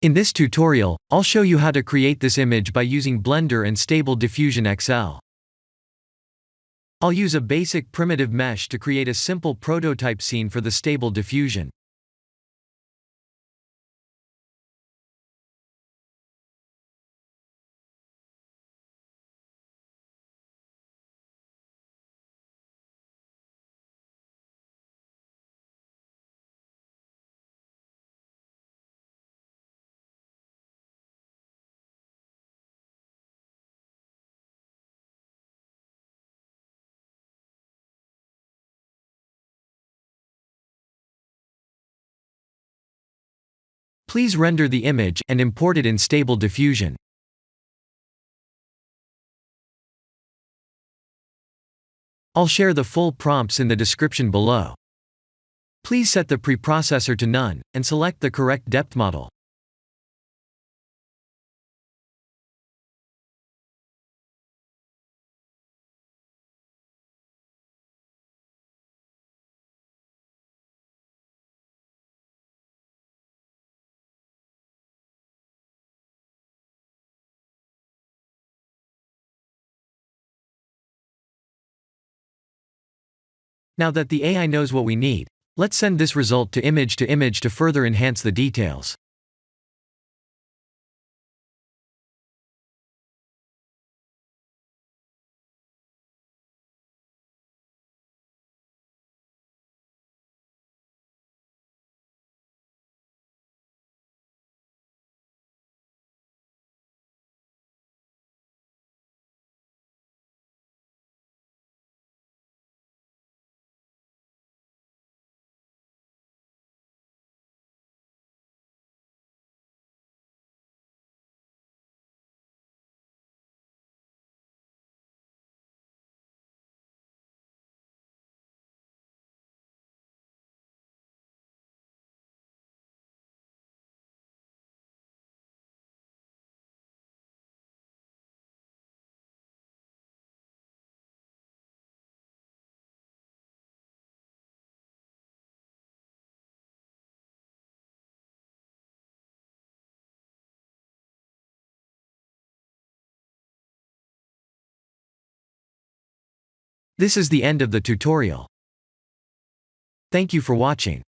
In this tutorial, I'll show you how to create this image by using Blender and Stable Diffusion XL. I'll use a basic primitive mesh to create a simple prototype scene for the Stable Diffusion. Please render the image and import it in Stable Diffusion. I'll share the full prompts in the description below. Please set the preprocessor to none, and select the correct depth model. Now that the AI knows what we need, let's send this result to image to further enhance the details. This is the end of the tutorial. Thank you for watching.